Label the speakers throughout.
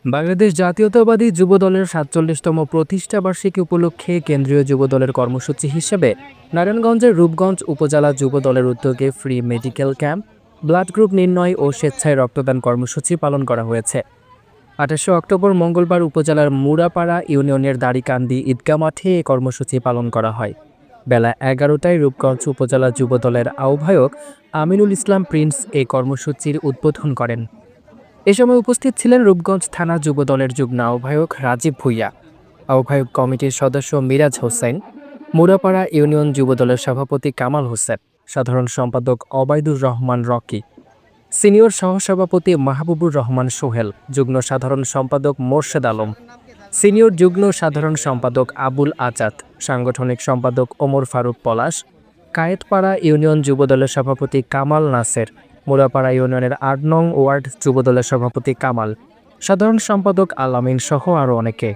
Speaker 1: বাংলাদেশ জাতীয়তাবাদী যুবদলের ৪৭তম প্রতিষ্ঠাবার্ষিকী উপলক্ষে কেন্দ্রীয় যুবদলের কর্মসূচি হিসেবে নারায়ণগঞ্জের রূপগঞ্জ উপজেলা যুবদলের উদ্যোগে free medical camp, blood group নির্ণয় ও স্বেচ্ছায় রক্তদান কর্মসূচি পালন করা হয়েছে। ২৮শে অক্টোবর মঙ্গলবার উপজেলার মুড়াপাড়া ইউনিয়নের দাড়িকান্দি ঈদগাহ মাঠে এ কর্মসূচি পালন করা হয়। বেলা ১১টায় রূপগঞ্জ উপজেলা যুবদলের আহ্বায়ক আমিনুল ইসলাম প্রিন্স এই কর্মসূচির উদ্বোধন করেন। এ সময় উপস্থিত ছিলেন রূপগঞ্জ থানা যুবদলের যুগ্ম আহ্বায়ক রাজীব ভূঁইয়া, আহ্বায়ক কমিটির সদস্য মিরাজ হোসেন, মুড়াপাড়া ইউনিয়ন যুবদলের সভাপতি কামাল হোসেন, সাধারণ সম্পাদক অবায়দুর রহমান রকি, সিনিয়র সহসভাপতি মাহবুবুর রহমান সোহেল, যুগ্ম সাধারণ সম্পাদক মোর্শেদ আলম, সিনিয়র যুগ্ম সাধারণ সম্পাদক আবুল আজাদ, সাংগঠনিক সম্পাদক ওমর ফারুক পলাশ, কায়েতপাড়া ইউনিয়ন যুবদলের সভাপতি কামাল নাসের, মুড়াপাড়া ইউনিয়নের ৮ নং ওয়ার্ড যুবদলের সভাপতি কামাল, সাধারণ সম্পাদক আলামিন সহ আরও অনেকে।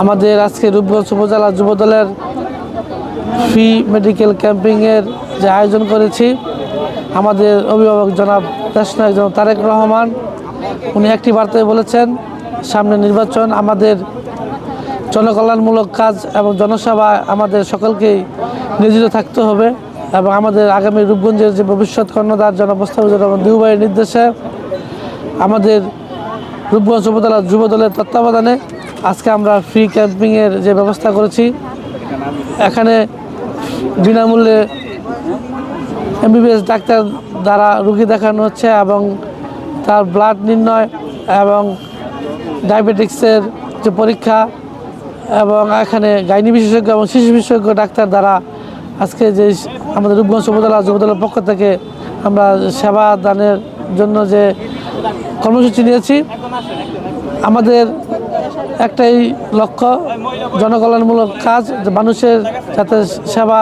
Speaker 2: আমাদের আজকে রূপগঞ্জ উপজেলা যুবদলের ফ্রি মেডিকেল ক্যাম্পিংয়ের যে আয়োজন করেছি, আমাদের অভিভাবক জনাব দেশনায়ক জনাব তারেক রহমান উনি একটি বার্তায় বলেছেন, সামনে নির্বাচন, আমাদের জনকল্যাণমূলক কাজ এবং জনসেবা আমাদের সকলকেই নিয়োজিত থাকতে হবে এবং আমাদের আগামী রূপগঞ্জের যে ভবিষ্যৎ কর্ণধার জনাব মোস্তাফিজুর রহমান দিউ ভাইয়ের নির্দেশে আমাদের রূপগঞ্জ উপজেলা যুবদলের তত্ত্বাবধানে আজকে আমরা ফ্রি ক্যাম্পিংয়ের যে ব্যবস্থা করেছি, এখানে বিনামূল্যে এমবিবিএস ডাক্তার দ্বারা রোগী দেখানো হচ্ছে এবং তার ব্লাড নির্ণয় এবং ডায়াবেটিক্সের যে পরীক্ষা এবং এখানে গাইনি বিশেষজ্ঞ এবং শিশু বিশেষজ্ঞ ডাক্তার দ্বারা আজকে যে আমাদের রূপগঞ্জ উপজেলা যুবদলের পক্ষ থেকে আমরা সেবা দানের জন্য যে কর্মসূচি নিয়েছি, আমাদের একটাই লক্ষ্য, জনকল্যাণমূলক কাজ, মানুষের যাতে সেবা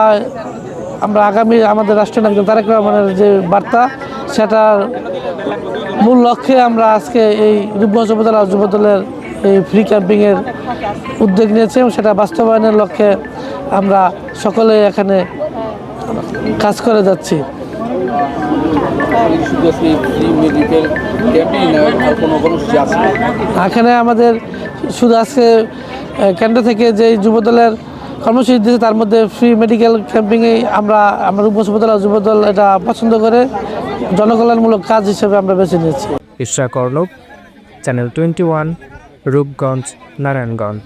Speaker 2: আমরা আগামী আমাদের রাষ্ট্রনায়ক তারেক রহমানের যে বার্তা, সেটার মূল লক্ষ্যে আমরা আজকে এই রূপগঞ্জ উপজেলা যুবদলের এই ফ্রি ক্যাম্পিংয়ের উদ্যোগ নিয়েছি এবং সেটা বাস্তবায়নের লক্ষ্যে আমরা সকলে এখানে কাজ করে যাচ্ছি। এখানে আমাদের শুধু আজকে কেন্দ্র থেকে যে যুবদলের কর্মসূচি দিয়েছে তার মধ্যে ফ্রি মেডিকেল ক্যাম্পিংয়েই আমরা রূপগঞ্জ উপজেলা যুবদল এটা পছন্দ করে জনকল্যাণমূলক কাজ হিসেবে আমরা বেছে নিয়েছি।
Speaker 1: ইশরাক অর্ণব, চ্যানেল 21, রূপগঞ্জ, নারায়ণগঞ্জ।